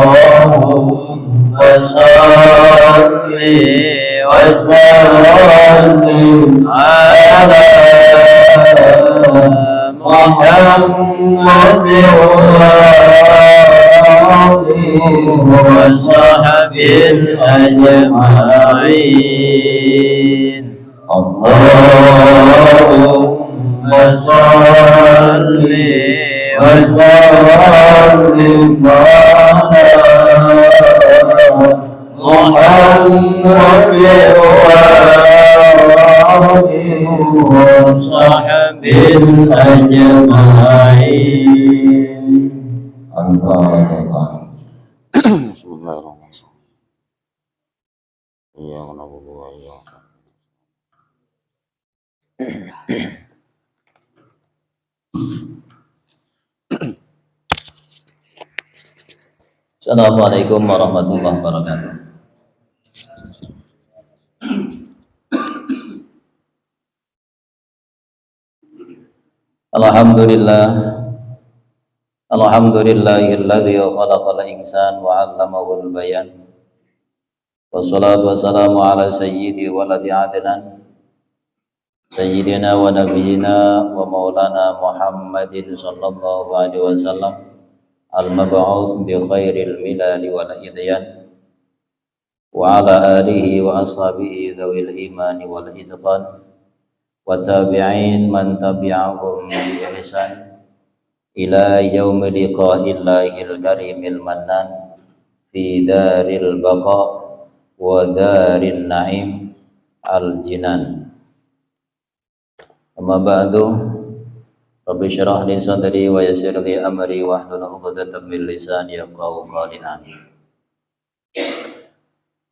اللهم صل وسلم على محمد وصحبه أجمعين اللهم صل وسلم على محمد وصحبه أجمعين. الفاتحة. بسم الله الرحمن الرحيم. إياك نعبد وإياك Assalamualaikum warahmatullahi wabarakatuh. Alhamdulillahilladzi khalaqal insana wa 'allamahul bayan. Wassalatu wassalamu ala sayyidi waladi adnan sayyidina wa nabiyyina wa maulana Muhammadin sallallahu alaihi wasallam al-mab'uts bi khairil milali wal idyan wa ala alihi wa ashabihi dzawil imani wal izqan wa tabi'in man tabi'ahum bi ihsan ila yaumi liqa'illahil karimil mannan fi daril baqa wa darin na'im al jinan. Amma ba'du, rabbi syrah li sadri wa yassir li amri wahlul 'uqdatam min lisani yafqahu qawli. Amin.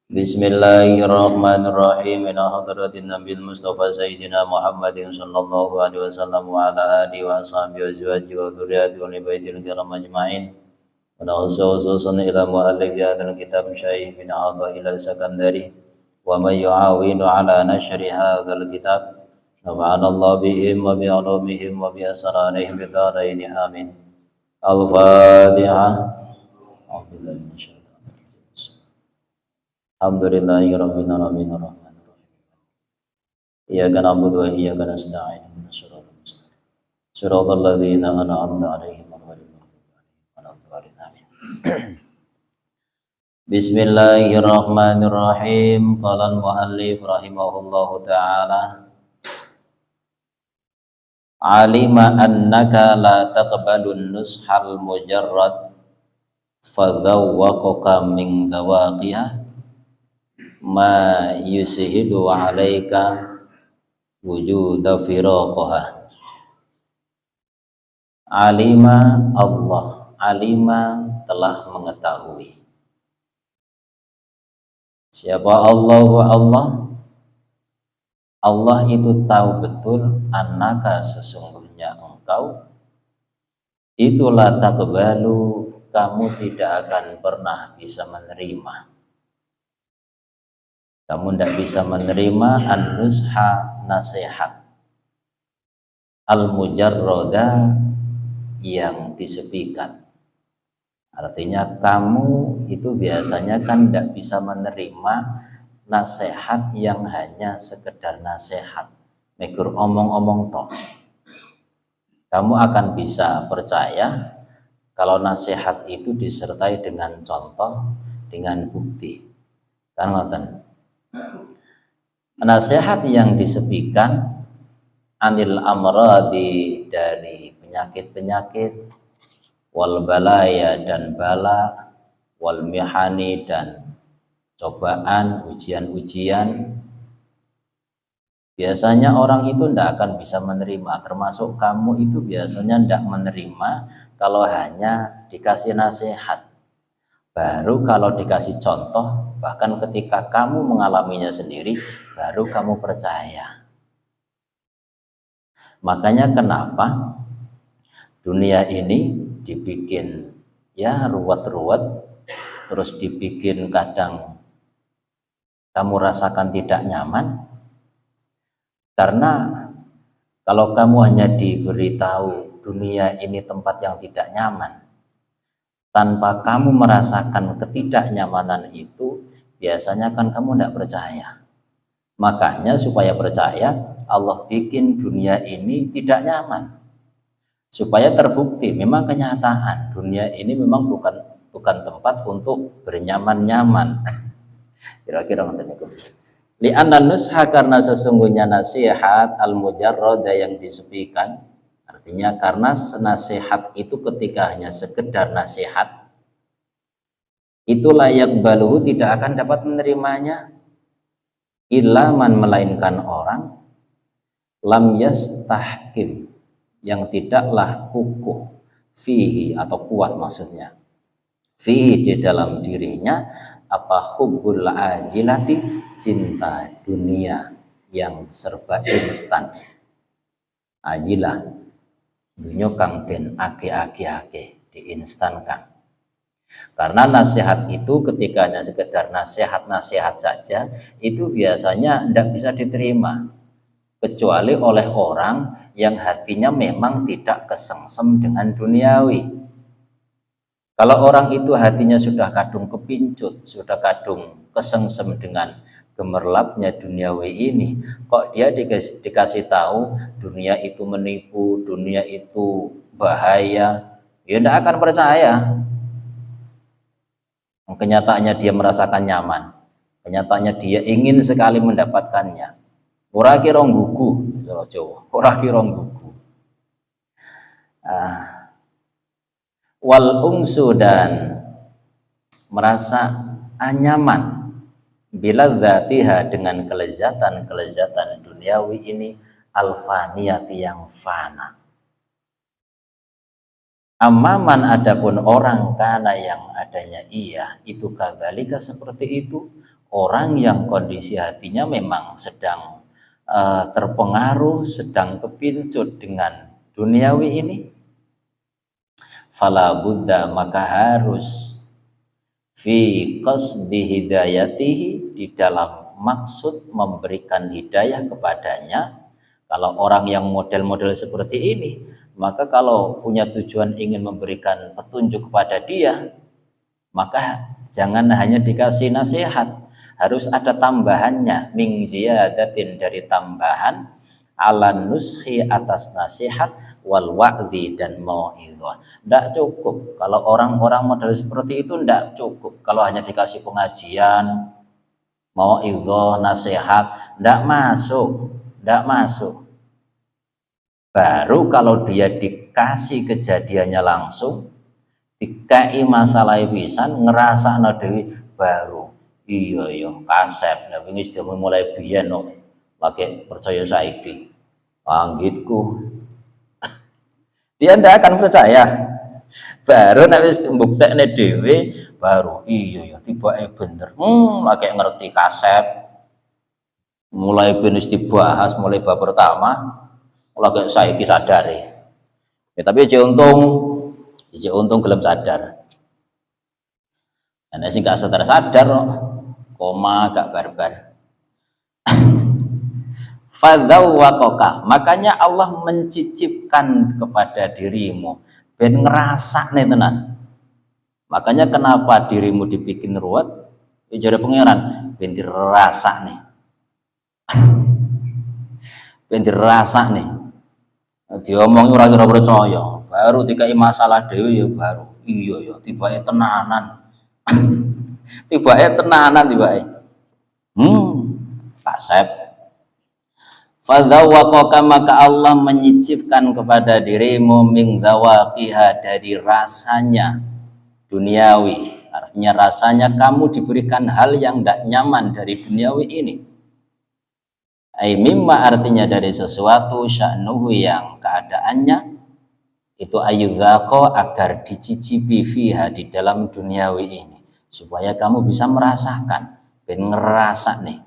Bismillahirrahmanirrahim. Ila hadratin Nabil Mustafa Sayyidina Muhammadin sallallahu alaihi wasallam wa ala alihi wa ashabihi wa azwajihi wa dzurriyyatihi wa baitil kiram ajma'in. Wa khususan ila muallif hadzal kitab Syekh bin Atha ila Sakandari wa man yu'awinu ala nashri hadzal kitab. Nafa'anallahu bihim wa bi ulumihim wa bi asrarihim bi darain. Amin. Al-Fatihah. Alhamdulillahirabbil alamin arrahmanir rahim. Iyyaka na'budu wa iyyaka nasta'in. Ihdinas siratal mustaqim. Siratal ladzina an'amta 'alaihim ghairil maghdubi 'alaihim waladdallin. Amin. Bismillahirrahmanirrahim. Qala al-muallif rahimahullahu ta'ala, alima annaka la taqbalun nushal mujarrad fadhawwaqaka min dhawaqiha ma yusihidu alaika wujuda firaqaha. Alima Allah, alima telah mengetahui. Siapa Allah? Allah itu tahu betul, annaka sesungguhnya engkau, itulah taqbalu, kamu tidak akan pernah bisa menerima. Kamu tidak bisa menerima an-nusha, nasihat, al-mujarroda, yang disepikan. Artinya kamu itu biasanya kan tidak bisa menerima nasihat yang hanya sekedar nasihat, mekur omong-omong toh. Kamu akan bisa percaya kalau nasihat itu disertai dengan contoh, dengan bukti. Kan ngoten. Nasihat yang disepikan anil amradi, dari penyakit-penyakit, wal balaya, dan bala, wal mihani, dan cobaan, ujian-ujian. Biasanya orang itu tidak akan bisa menerima, termasuk kamu itu biasanya tidak menerima kalau hanya dikasih nasihat. Baru kalau dikasih contoh, bahkan ketika kamu mengalaminya sendiri, baru kamu percaya. Makanya kenapa dunia ini dibikin ya ruwet-ruwet, terus dibikin kadang kamu rasakan tidak nyaman, karena kalau kamu hanya diberitahu dunia ini tempat yang tidak nyaman, tanpa kamu merasakan ketidaknyamanan itu, biasanya kan kamu tidak percaya. Makanya supaya percaya, Allah bikin dunia ini tidak nyaman. Supaya terbukti memang kenyataan dunia ini memang bukan tempat untuk bernyaman-nyaman. Kira-kira ngoten niku. Li'anna nusha, karena sesungguhnya nasihat al-mujarrada yang disepikan, artinya karena nasihat itu ketika hanya sekedar nasihat, itu layak baluhu, tidak akan dapat menerimanya ilaman, melainkan orang lam yastahkim, yang tidaklah kukuh fihi, atau kuat maksudnya fihi, di dalam dirinya apa, hubbul ajilati, cinta dunia yang serba instan. Ajilah dunia kang den ake-ake diinstankan. Karena nasihat itu ketika hanya sekedar nasihat-nasihat saja, itu biasanya tidak bisa diterima kecuali oleh orang yang hatinya memang tidak kesengsem dengan duniawi. Kalau orang itu hatinya sudah kadung kepincut, sudah kadung kesengsem dengan gemerlapnya duniawi ini, kok dia dikasih tahu dunia itu menipu, dunia itu bahaya, ya tidak akan percaya. Kenyataannya dia merasakan nyaman, kenyataannya dia ingin sekali mendapatkannya. Ora kira nggugu, Jawa, ora kira nggugu. Wal ungsu, dan merasa nyaman bila dzatiha, dengan kelezatan duniawi ini, alfaniyati, yang fana. Amaman, adapun orang kana, yang adanya ia itu kadzalika, seperti itu, orang yang kondisi hatinya memang sedang terpengaruh, sedang kepincut dengan duniawi ini, fala buddha, maka harus fi qasdi hidayatihi, di dalam maksud memberikan hidayah kepadanya. Kalau orang yang model-model seperti ini, maka kalau punya tujuan ingin memberikan petunjuk kepada dia, maka jangan hanya dikasih nasihat, harus ada tambahannya, min ziyadatin, dari tambahan, ala nushi, atas nasihat, wal wa'dhi, dan mau'idhah. Tidak cukup kalau orang-orang model seperti itu, tidak cukup kalau hanya dikasih pengajian, mau'idhah, nasihat, tidak masuk. Baru kalau dia dikasih kejadiannya langsung, dikai masalah pisan, ngerasakno dhewe, baru iya kasep, nah wingi sudah mulai biyen no, pakai percaya saiki anggitku. Dia tidak akan percaya. Baru nek wis mbuktekne dhewe, baru iya tibake bener. Lagi ngerti kasep. Mulai ben wis dibahas mulai bab pertama, lagi saiki sadare. Ya, tapi aja untung gelem sadar. Nek sing gak sadar koma gak barbar. Fadzawwaqaka, makanya Allah mencicipkan kepada dirimu ben ngerasakne tenan. Makanya kenapa dirimu dibikin ruwet, jare pangeran ben dirasakne. Ben dirasakne. Diomongi ora kira percaya, baru dikai masalah dhewe ya baru iya tibake tenanan. Tibake tenanan tibake. Kasep. Fadzawwaqaka, maka Allah menyicipkan kepada dirimu min dzawaqiha, dari rasanya duniawi. Artinya rasanya kamu diberikan hal yang tidak nyaman dari duniawi ini. Ai mimma, artinya dari sesuatu, sya'nuhu, yang keadaannya itu ayyudzaqa, agar dicicipi fiha, di dalam duniawi ini, supaya kamu bisa merasakan, ben ngerasak nih.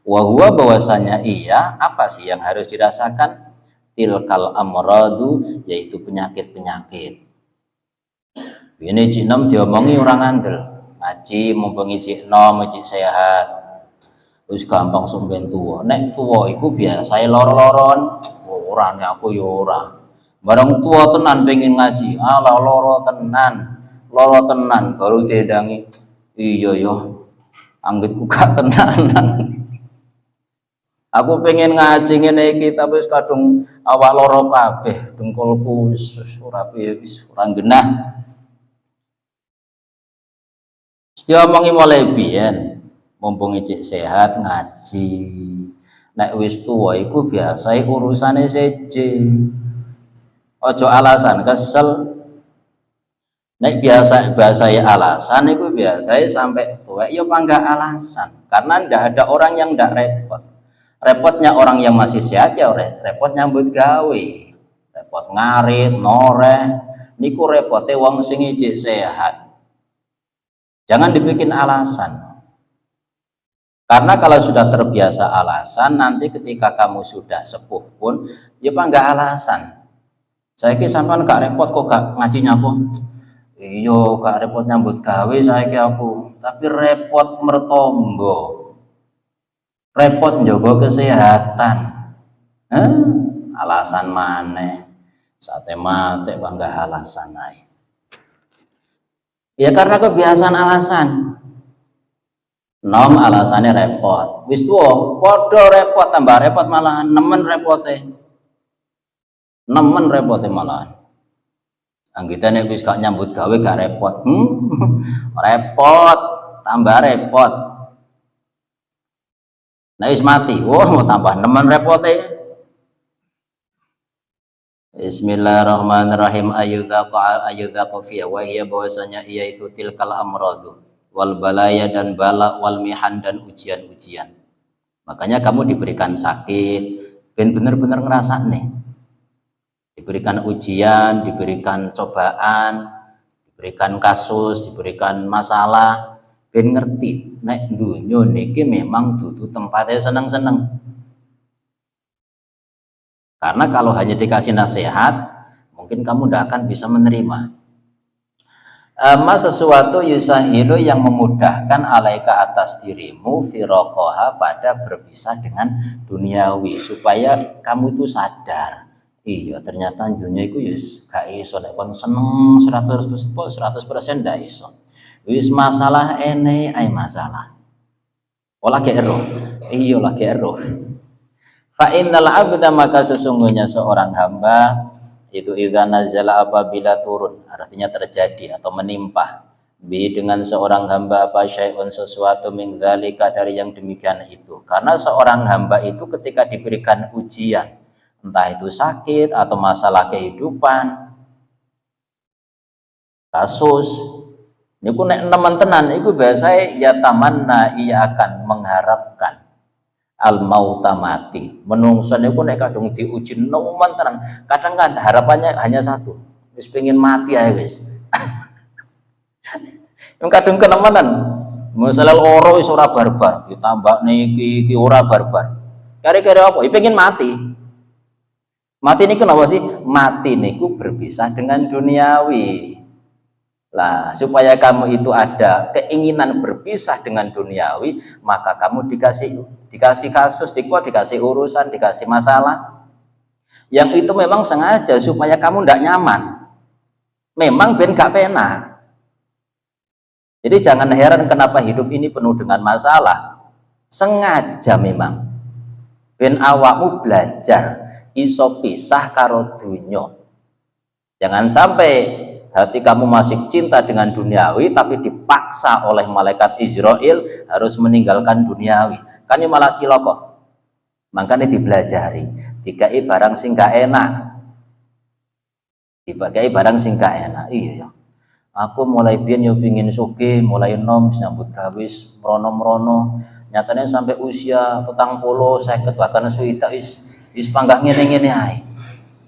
Wahwa, bahwasanya iya, apa sih yang harus dirasakan? Tilkal amradu, yaitu penyakit-penyakit. Ini cik nom diomongi orang ngandel, ngaji mumpengi cik nom, cik sehat, wis gampang sumben tua. Nek tua iku biasa loro-loron, ora nek aku ya ora. Barang tua tenan pengen ngaji, ala loro tenan. lara tenan baru diendangi. Iya yo, anggitku gak tenanan. Aku pengen ngaji ngene iki tapi wis kadung awak lara kabeh, dengkulku wis ora piye wis ora genah. Diomongi mulai biyen, mumpung cek sehat ngaji. Nek wis tuwa iku biasae urusane seje. Ojo alasan kesel. Nek biasa alasan iku biasae sampai tuwek ya panggah alasan. Karena ndak ada orang yang ndak repot. Repotnya orang yang masih sehat ya repot nyambut gawe. Repot ngarit, noreh. Niku repote wong sing ijik sehat. Jangan dibikin alasan. Karena kalau sudah terbiasa alasan, nanti ketika kamu sudah sepuh pun, ya panggah alasan. Saya ki sampean gak repot kok gak ngaji nyapo. Iyo gak repot nyambut gawe saya ki aku, tapi repot mertombo. Repot njogo kesehatan. Alasan maneh. Sate mate panggah alasan ae. Ya karena kebiasaan alasan. Nom alasannya repot. Wis tuwa padha repot tambah repot malahan nemen repote. Nemen repote malahan. Anggitane wis gak nyambut gawe gak repot. Repot tambah repot. Nah wis mati. Mau tambah nemen repote. Bismillahirrahmanirrahim. Ayyudzaqa fiha wa hiya bahwasanya ia itu tilkal amradu wal balaya dan bala wal mihan dan ujian-ujian. Makanya kamu diberikan sakit, ben bener-bener ngerasa nih. Diberikan ujian, diberikan cobaan, diberikan kasus, diberikan masalah, ben ngerti nek dunya niki memang dudu tempatnya seneng-seneng. Karena kalau hanya dikasih nasihat, mungkin kamu tidak akan bisa menerima. Sesuatu yusahilu yang memudahkan alaika atas dirimu firaqoha pada berpisah dengan duniawi, supaya kamu itu sadar. Iya ternyata dunia itu yus gak iso lek kon seneng 100% ndak iso. Wis masalah ene ai masalah. Olah ge ero. Iya lagi ero. Fa innal abda maka sesungguhnya seorang hamba itu idza nazala apabila turun, artinya terjadi atau menimpa bi dengan seorang hamba apa syai'un sesuatu min dzalika dari yang demikian itu. Karena seorang hamba itu ketika diberikan ujian, entah itu sakit atau masalah kehidupan, kasus, niku nek nemen tenan iku biasa ya tamanna ia akan mengharapkan al mauta mati. Menungso niku nek kadung diuji nemen tenan, kadang kan harapannya hanya satu, wis pengen mati ae wis. Yang kadung kenemenan, masalah loro wis ora barbar, ditambah niki ora barbar. Kare-kare apa? Pengen mati. Mati niku kenapa sih? Mati niku berpisah dengan duniawi. Lah, supaya kamu itu ada keinginan berpisah dengan duniawi, maka kamu dikasih kasus, dikasih urusan, dikasih masalah. Yang itu memang sengaja supaya kamu tidak nyaman. Memang ben gak penak. Jadi jangan heran kenapa hidup ini penuh dengan masalah. Sengaja memang. Ben awakmu belajar iso pisah karo dunya. Jangan sampai hati kamu masih cinta dengan duniawi tapi dipaksa oleh malaikat Israel harus meninggalkan duniawi. Kan ini malah ciloko. Makanya dipelajari. Dikai barang sing gak enak. Dipakai barang sing gak enak. Iya. Aku mulai biyen yo pengin sugih, mulai nom nyambut gawe merono-merono. Nyatanya sampai usia 40, 50 bahkan suwita wis panggah ngene-ngene ae.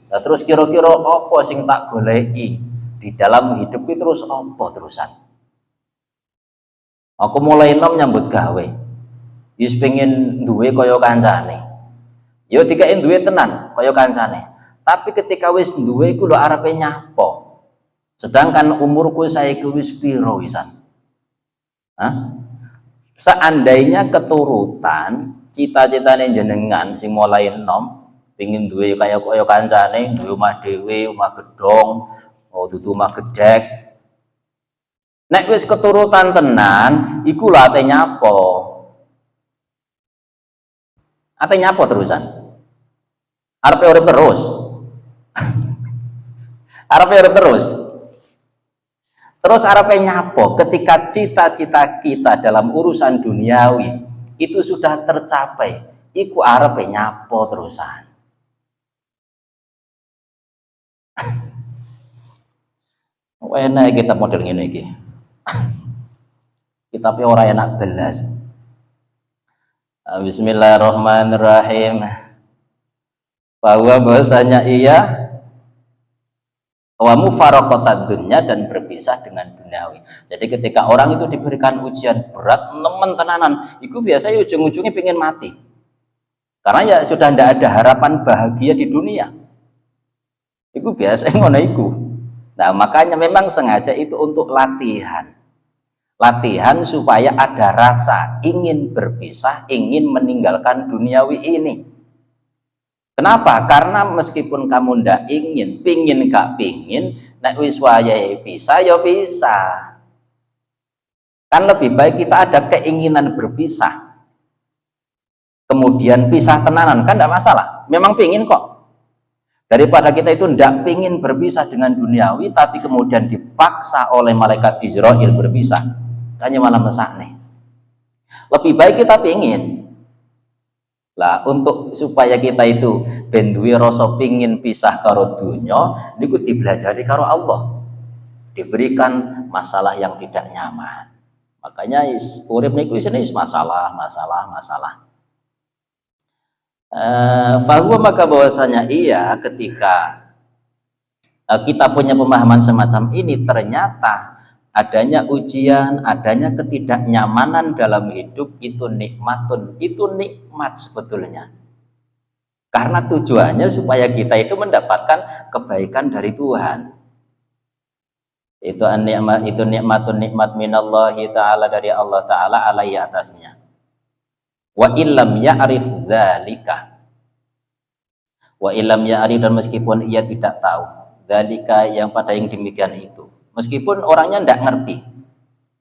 Nah, terus kira-kira apa sing tak goleki di dalam hidup itu terus apa terusan? Aku mulai nom nyambut gawe. Wis pengen duwe kaya kancane. Ya dikake duwe tenan kaya kancane. Tapi ketika wis duwe iku lho arepe nyapo. Sedangkan umurku saiki wis piro wisan? Seandainya keturutan cita-citane jenengan sing mulai enom pengin duwe kaya kancane, duwe omah dhewe, omah gedhong, dudu omah gedhek. Nek wis keturutan tenan, iku lho ate nyapo. Ate nyapo terusan. Arepe urip terus. Arepe urip terus. Terus arepe nyapo ketika cita-cita kita dalam urusan duniawi itu sudah tercapai, iku arepe nyapo terusan. Enak kita model ngene iki. Tapi orang enak belas. Bismillahirrahmanirrahim. Bahwa bahasanya iya wa mufaraqatad dunya dan berpisah dengan duniawi. Jadi ketika orang itu diberikan ujian berat nemen tenanan, itu biasanya ujung-ujungnya pengen mati. Karena ya sudah tidak ada harapan bahagia di dunia. Itu biasanya ngono iku. Nah, makanya memang sengaja itu untuk latihan. Latihan supaya ada rasa ingin berpisah, ingin meninggalkan duniawi ini. Kenapa? Karena meskipun kamu ndak ingin, pingin gak pingin, nek wis wayahe bisa ya bisa. Kan lebih baik kita ada keinginan berpisah. Kemudian pisah tenanan, kan ndak masalah. Memang pingin kok. Daripada kita itu ndak pingin berpisah dengan duniawi, tapi kemudian dipaksa oleh malaikat Israel berpisah. Kayaknya malah mesak nih. Lebih baik kita pingin lah, untuk supaya kita itu ben duwe rasa pingin pisah karo dunya niku dibelajari karo Allah, diberikan masalah yang tidak nyaman. Makanya urip niku isine masalah. Fahuwa, maka bahwasanya iya ketika kita punya pemahaman semacam ini, ternyata adanya ujian, adanya ketidaknyamanan dalam hidup itu nikmatun, itu nikmat sebetulnya. Karena tujuannya supaya kita itu mendapatkan kebaikan dari Tuhan. Itu nikmat, itu nikmatun, nikmat minallahi ta'ala, dari Allah ta'ala alaihi atasnya. Wa illam ya'rif dzalika. Wa illam ya'rif, dan meskipun ia tidak tahu, dzalika yang pada yang demikian itu. Meskipun orangnya ndak ngerti,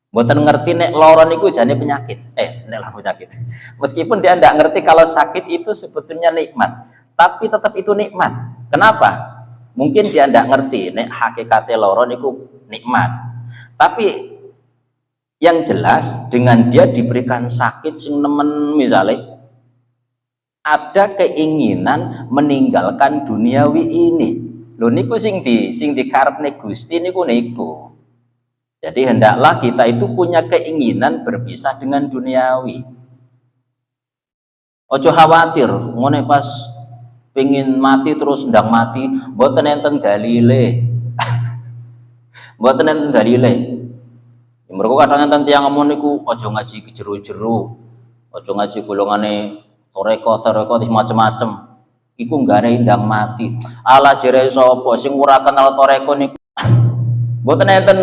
mboten ngerti nek loro niku jane penyakit. Nek loro penyakit. Meskipun dia ndak ngerti kalau sakit itu sebetulnya nikmat, tapi tetap itu nikmat. Kenapa? Mungkin dia ndak ngerti nek hakikate loro niku nikmat. Tapi yang jelas dengan dia diberikan sakit sing nemen, misalnya ada keinginan meninggalkan duniawi ini. Lho niku sing dikarepne Gusti niku. Jadi hendaklah kita itu punya keinginan berpisah dengan duniawi. Ojo khawatir ngene pas pengin mati terus ndang mati, mboten enten dalile. Mboten enten dalile. Mergo kadang enten tiyang ngomong niku ojo ngaji jero-jero. Ojo ngaji golongane toreko macem-macem. Iku nggane ndang mati. Ala jere sapa sing ora kenal toreko niku. Mboten enten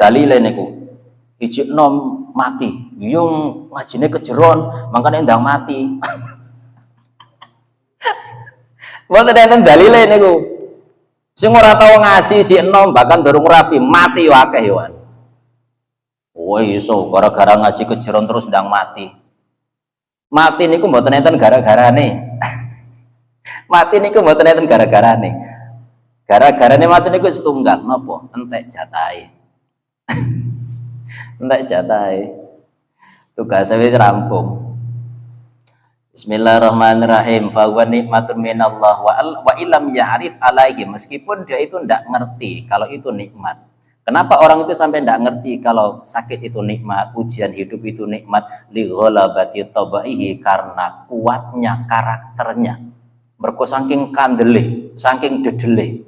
dalile niku. Ijikno mati. Yung ngajine kejeron, mangkane ndang mati. Mboten enten dalile niku. Sing ora tau ngaji ijikno bahkan durung rapi mati yo akeh yo. Oh iso gara-gara ngaji kejeron terus ndang mati. Mati niku mboten enten gara-garane. Mati niku mboten enten gara-garane. Gara-garane mati niku setunggal napa? Entek jatahe. Entek jatahe. Tugasnya wis rampung. Bismillahirrahmanirrahim. Fa huwa nikmatun minallah wa illam ya'rif alaihi, meskipun dia itu ndak ngerti kalau itu nikmat. Kenapa orang itu sampai ndak ngerti kalau sakit itu nikmat, ujian hidup itu nikmat? Li ghalabati tabaihi, karena kuatnya karakternya. Mergo saking kandele, saking dedele.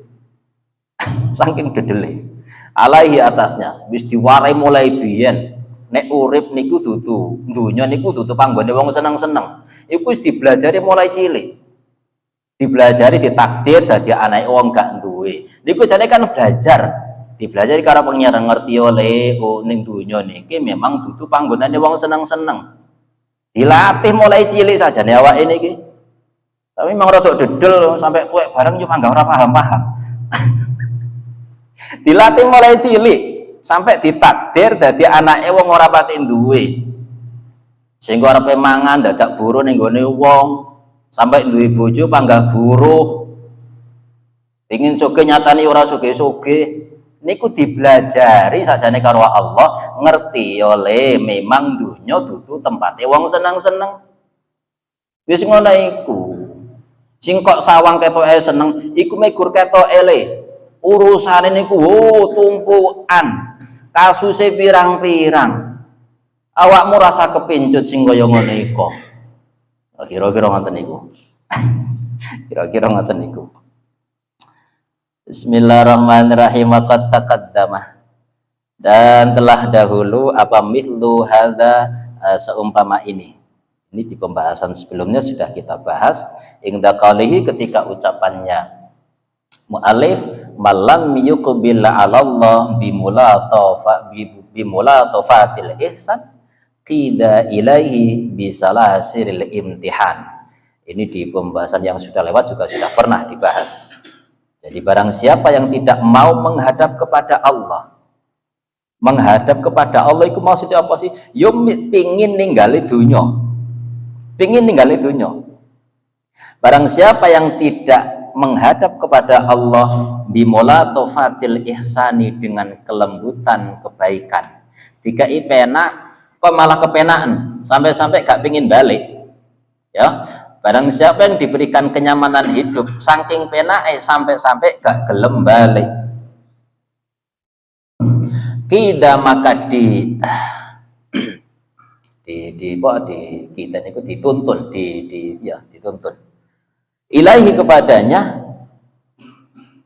Saking dedele. Alaihi, atasnya, wis diwarai mulai biyen. Nek urip niku dudu, dunya niku dudu panggone wong seneng-seneng. Iku wis dipelajari mulai cilik. Dipelajari ditakdir dadi anake wong gak duwe. Niku jane kan belajar. Dipelajari karo pengiran ngerti oleh ning dunya niki memang dudu panggonane wong seneng-seneng. Dilatih mulai cilik sajane awake niki. Tapi memang rada dedel sampai kowe bareng yo mangga ora paham-paham. Dilatih mulai cilik sampai ditakdir dadi anake wong ora pati duwe. Sehingga arepe mangan dadak buruh ning gone wong, sampai duwe bojo panggah buruh. Pengin sugih nyatani ora sugih-sugih. Niku dibelajari sajane karo Allah, ngerti oleh memang dunya dudu tempate wong seneng-seneng. Wis ngono iku. Sing kok sawang ketoke seneng, iku megur ketoke le. Urusane niku tumpukan. Kasuse pirang-pirang. Awakmu rasa kepincut sing kaya ngono iku. Kira-kira ngoten niku. Kira-kira ngoten niku. Bismillahirrahmanirrahim. Qad taqaddama, dan telah dahulu apa mithlu hadza, seumpama ini di pembahasan sebelumnya sudah kita bahas. Ingda qalihi, ketika ucapannya mu'alif, malam yuqbil 'ala Allah bimulatafatil ihsan qida ilaihi bisalasiril imtihan. Ini di pembahasan yang sudah lewat juga sudah pernah dibahas. Jadi barang siapa yang tidak mau menghadap kepada Allah, menghadap kepada Allah itu maksudnya apa sih? Yo pingin ninggali dunya, pingin ninggali dunya. Barang siapa yang tidak menghadap kepada Allah bimulatafatil ihsani, dengan kelembutan kebaikan, dikai penak kok malah kepenaan, sampai-sampai gak pingin balik, ya. Barang siapa yang diberikan kenyamanan hidup saking penake sampai-sampai gak gelem balik, kita maka kita niku dituntun dituntun ilahi kepadanya,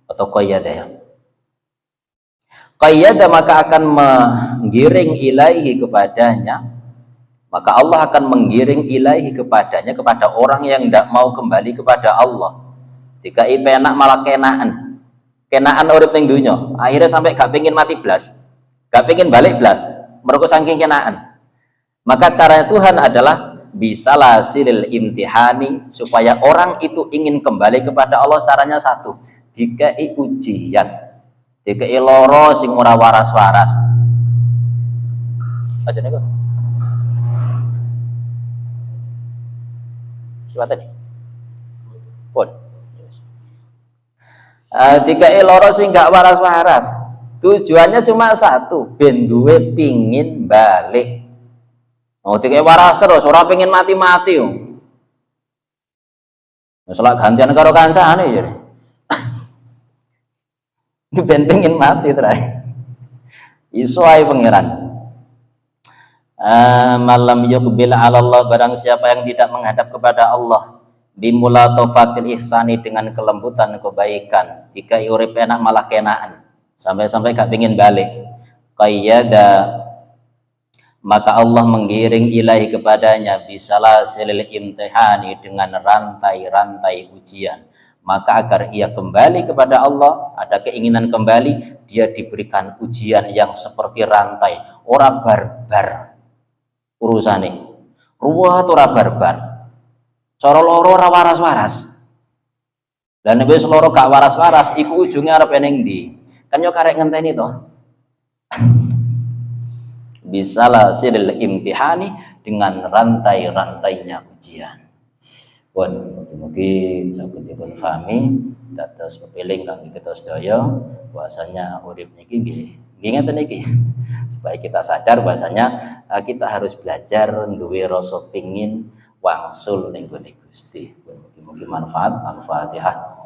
atau qayyada maka akan menggiring ilahi kepadanya, maka Allah akan menggiring ilahi kepadanya, kepada orang yang tidak mau kembali kepada Allah. Dikai penak malah kenaan urip ning dunya, akhirnya sampai gak pengen mati blas, gak pengen balik blas, mergo saking kenaan. Maka cara Tuhan adalah bisalasilil imtihani, supaya orang itu ingin kembali kepada Allah. Caranya satu, dikai ujian, dikai loro sing ora waras-waras. Aja niku siwatan nih pun dikai loro sing gak waras-waras. Tujuannya cuma satu, ben duwe pingin balik. Dikai waras terus ora pingin mati-mati. Masalah gantian karo kancane ya. Ben pingin mati terakhir. Iso ae pangeran. Malam yuqbil 'ala Allah, barang siapa yang tidak menghadap kepada Allah bimulatafatil ihsani, dengan kelembutan kebaikan, dikai urip enak malah kenaan, sampai-sampai gak pingin balik, qayyada maka Allah menggiring ilahi kepadanya bisalasilil imtihani, dengan rantai-rantai ujian. Maka agar ia kembali kepada Allah, ada keinginan kembali, dia diberikan ujian yang seperti rantai, ora barbar urusane, ruwet ora barbar, cara loro ora waras-waras. Dan wis loro gak waras-waras, iku ujungnya arep ning ndi? Kan yo karek ngenteni to. Bisalasilil imtihani, dengan rantai-rantainya ujian. Pun mungkin saged dipun pahami dados pepiling kang kita sedaya bahwasanya urip niki nggih ngeten iki, supaya kita sadar bahwasanya kita harus belajar duwe rasa pingin wangsul ning gone Gusti. Mugi-mugi manfaat. Al-Fatihah.